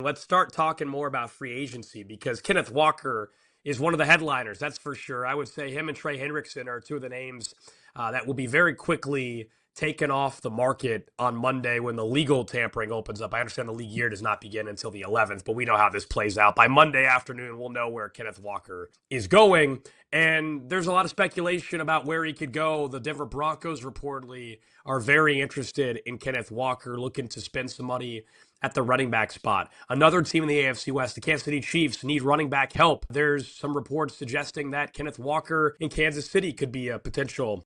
Let's start talking more about free agency because Kenneth Walker is one of the headliners. That's for sure. I would say him and Trey Hendrickson are two of the names that will be very quickly taken off the market on Monday when the legal tampering opens up. I understand the league year does not begin until the 11th, but we know how this plays out. By Monday afternoon, we'll know where Kenneth Walker is going. And there's a lot of speculation about where he could go. The Denver Broncos reportedly are very interested in Kenneth Walker, looking to spend some money at the running back spot. Another team in the AFC West, the Kansas City Chiefs, need running back help. There's some reports suggesting that Kenneth Walker in Kansas City could be a potential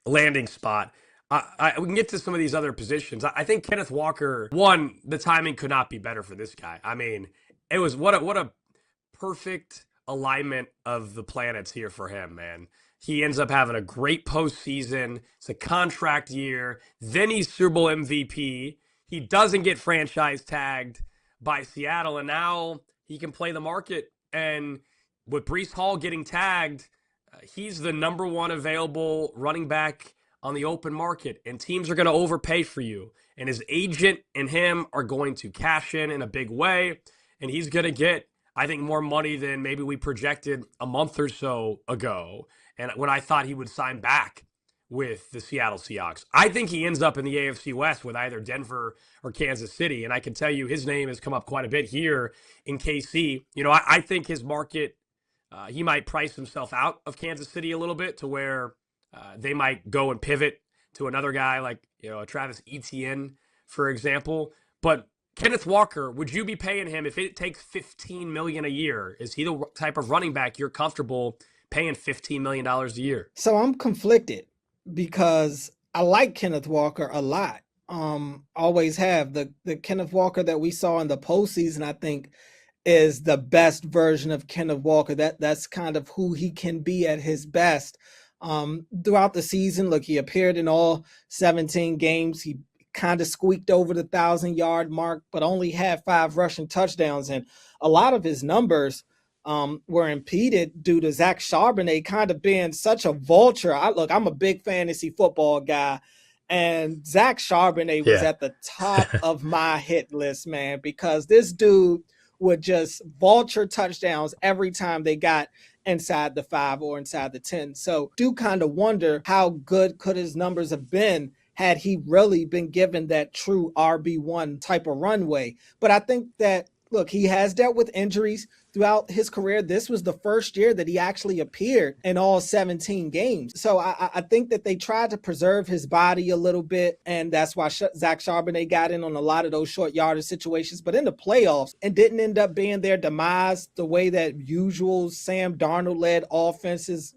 landing spot. We can get to some of these other positions. I think Kenneth Walker, one, the timing could not be better for this guy. I mean, it was what a perfect alignment of the planets here for him, man. He ends up having a great postseason. It's a contract year. Then he's Super Bowl MVP. He doesn't get franchise tagged by Seattle, and now he can play the market. And with Breece Hall getting tagged, he's the number one available running back on the open market, and teams are going to overpay for you. And his agent and him are going to cash in a big way, and he's going to get, I think, more money than maybe we projected a month or so ago. And when I thought he would sign back with the Seattle Seahawks, I think he ends up in the AFC West with either Denver or Kansas City. And I can tell you his name has come up quite a bit here in KC. You know, I think his market, he might price himself out of Kansas City a little bit to where they might go and pivot to another guy like, you know, a Travis Etienne, for example. But Kenneth Walker, would you be paying him if it takes $15 million a year? Is he the type of running back you're comfortable paying $15 million a year? So I'm conflicted because I like Kenneth Walker a lot. Always have. The Kenneth Walker that we saw in the postseason, I think, is the best version of Kenneth Walker. That's kind of who he can be at his best. Throughout the season, look, he appeared in all 17 games. He kind of squeaked over the 1,000-yard mark, but only had 5 rushing touchdowns. And a lot of his numbers were impeded due to Zach Charbonnet kind of being such a vulture. I'm a big fantasy football guy, and Zach Charbonnet was at the top of my hit list, man, because this dude would just vulture touchdowns every time they got inside the 5 or inside the 10. So do kind of wonder how good could his numbers have been had he really been given that true RB1 type of runway. But I think that, look, he has dealt with injuries throughout his career. This was the first year that he actually appeared in all 17 games. So I think that they tried to preserve his body a little bit, and that's why Zach Charbonnet got in on a lot of those short yardage situations. But in the playoffs, it didn't end up being their demise the way that usual Sam Darnold-led offenses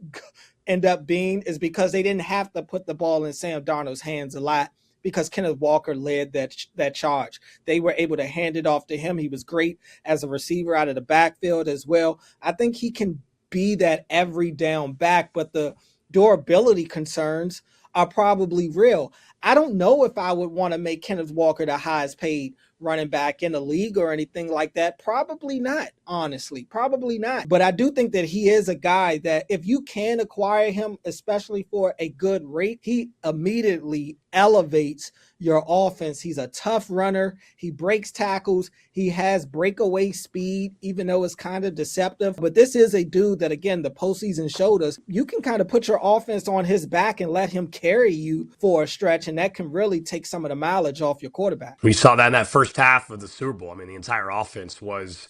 end up being, is because they didn't have to put the ball in Sam Darnold's hands a lot, because Kenneth Walker led that charge. They were able to hand it off to him. He was great as a receiver out of the backfield as well. I think he can be that every down back, but the durability concerns are probably real. I don't know if I would want to make Kenneth Walker the highest paid running back in the league or anything like that. Probably not, honestly. Probably not. But I do think that he is a guy that if you can acquire him, especially for a good rate, he immediately elevates your offense. He's a tough runner. He breaks tackles. He has breakaway speed, even though it's kind of deceptive. But this is a dude that, again, the postseason showed us, you can kind of put your offense on his back and let him carry you for a stretch, and that can really take some of the mileage off your quarterback. We saw that in that first half of the Super Bowl. I mean, the entire offense was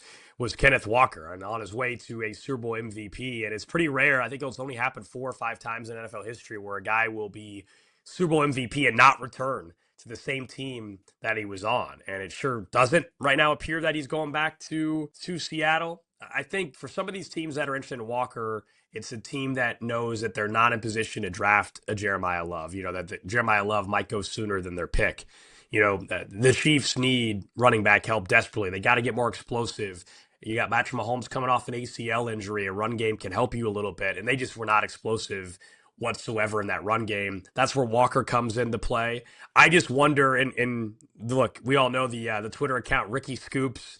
Kenneth Walker and on his way to a Super Bowl MVP. And it's pretty rare. I think it's only happened 4 or 5 times in NFL history where a guy will be Super Bowl MVP and not return to the same team that he was on. And it sure doesn't right now appear that he's going back to Seattle. I think for some of these teams that are interested in Walker, it's a team that knows that they're not in position to draft a Jeremiah Love, you know, that Jeremiah Love might go sooner than their pick. You know, the Chiefs need running back help desperately. They got to get more explosive. You got Patrick Mahomes coming off an ACL injury. A run game can help you a little bit. And they just were not explosive whatsoever in that run game. That's where Walker comes into play. I just wonder, and look, we all know the Twitter account Ricky Scoops,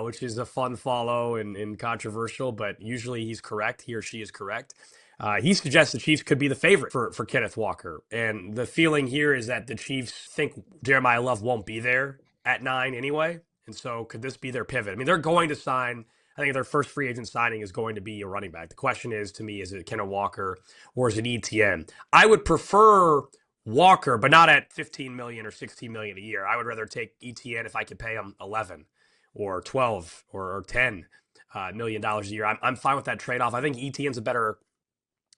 which is a fun follow and controversial, but usually he's correct. He or she is correct. He suggests the Chiefs could be the favorite for Kenneth Walker. And the feeling here is that the Chiefs think Jeremiah Love won't be there at 9 anyway. And so could this be their pivot? I mean, they're going to sign, I think their first free agent signing is going to be a running back. The question is, to me, is it Kenneth Walker or is it ETN? I would prefer Walker, but not at 15 million or 16 million a year. I would rather take ETN if I could pay him 11 or 12 or 10 million dollars a year. I'm fine with that trade off. I think ETN's a better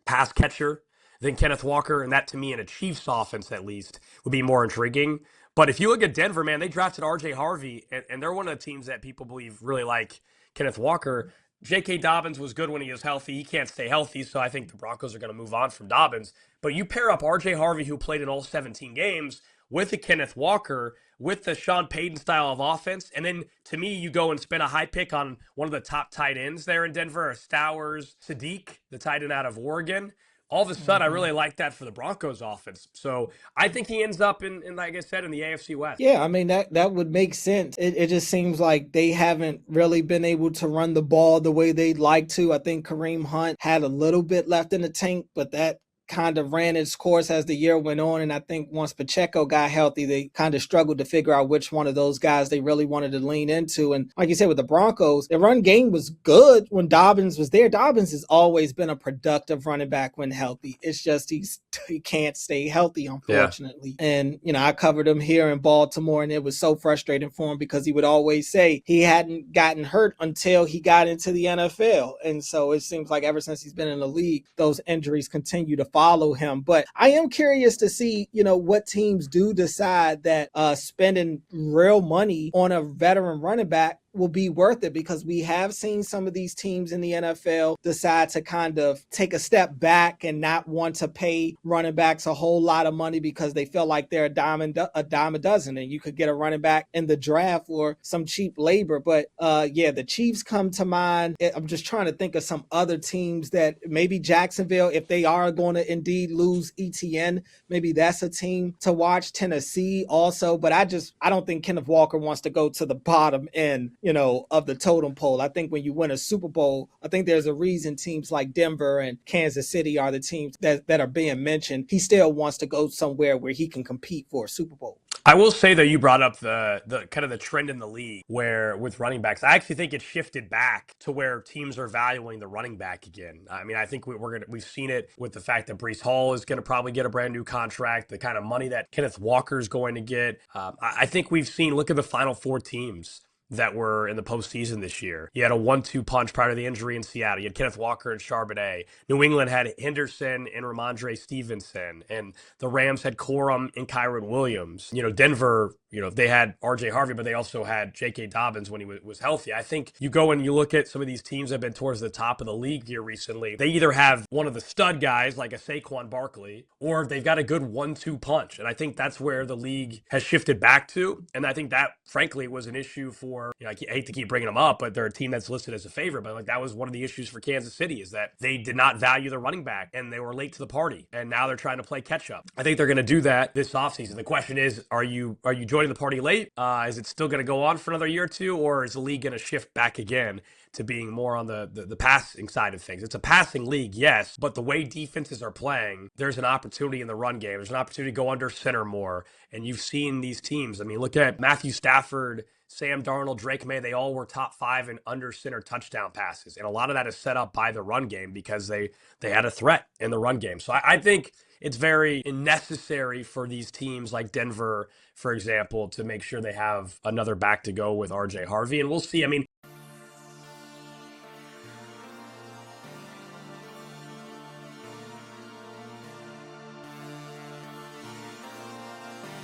pass catcher than Kenneth Walker, and that to me in a Chiefs offense at least would be more intriguing. But if you look at Denver, man, they drafted RJ Harvey, and they're one of the teams that people believe really like Kenneth Walker. J.K. Dobbins was good when he was healthy. He can't stay healthy, so I think the Broncos are going to move on from Dobbins. But you pair up R.J. Harvey, who played in all 17 games, with the Kenneth Walker, with the Sean Payton style of offense, and then to me, you go and spend a high pick on one of the top tight ends there in Denver, Stowers Sadiq, the tight end out of Oregon. All of a sudden, I really like that for the Broncos offense. So I think he ends up in like I said, in the AFC West. Yeah, I mean that would make sense. It just seems like they haven't really been able to run the ball the way they'd like to. I think Kareem Hunt had a little bit left in the tank, but that kind of ran its course as the year went on. And I think once Pacheco got healthy, they kind of struggled to figure out which one of those guys they really wanted to lean into. And like you said, with the Broncos, the run game was good when Dobbins was there. Dobbins has always been a productive running back when healthy. It's just he can't stay healthy, unfortunately. Yeah. And, I covered him here in Baltimore, and it was so frustrating for him because he would always say he hadn't gotten hurt until he got into the NFL. And so it seems like ever since he's been in the league, those injuries continue to follow him. But I am curious to see, what teams do decide that spending real money on a veteran running back will be worth it, because we have seen some of these teams in the NFL decide to kind of take a step back and not want to pay running backs a whole lot of money because they feel like they're a dime a dozen, and you could get a running back in the draft for some cheap labor. But the Chiefs come to mind. I'm just trying to think of some other teams that maybe Jacksonville, if they are going to indeed lose ETN, maybe that's a team to watch. Tennessee also, but I don't think Kenneth Walker wants to go to the bottom end of the totem pole. I think when you win a Super Bowl, I think there's a reason teams like Denver and Kansas City are the teams that are being mentioned. He still wants to go somewhere where he can compete for a Super Bowl. I will say that you brought up the kind of the trend in the league where with running backs, I actually think it shifted back to where teams are valuing the running back again. I mean, I think we've seen it with the fact that Breece Hall is going to probably get a brand new contract, the kind of money that Kenneth Walker is going to get. I think we've seen, look at the final four teams that were in the postseason this year. You had a 1-2 punch prior to the injury in Seattle. You had Kenneth Walker and Charbonnet. New England had Henderson and Ramondre Stevenson. And the Rams had Corum and Kyron Williams. Denver, they had RJ Harvey, but they also had J.K. Dobbins when he was healthy. I think you go and you look at some of these teams that have been towards the top of the league here recently. They either have one of the stud guys like a Saquon Barkley, or they've got a good 1-2 punch. And I think that's where the league has shifted back to. And I think that, frankly, was an issue for, I hate to keep bringing them up, but they're a team that's listed as a favorite. But that was one of the issues for Kansas City, is that they did not value the running back and they were late to the party. And now they're trying to play catch up. I think they're going to do that this offseason. The question is, are you joining the party late? Is it still going to go on for another year or two, or is the league going to shift back again to being more on the passing side of things? It's a passing league, yes, but the way defenses are playing, there's an opportunity in the run game. There's an opportunity to go under center more. And you've seen these teams. I mean, look at Matthew Stafford, Sam Darnold, Drake May. They all were top 5 in under center touchdown passes. And a lot of that is set up by the run game because they had a threat in the run game. So I think it's very necessary for these teams like Denver, for example, to make sure they have another back to go with RJ Harvey. And we'll see. I mean,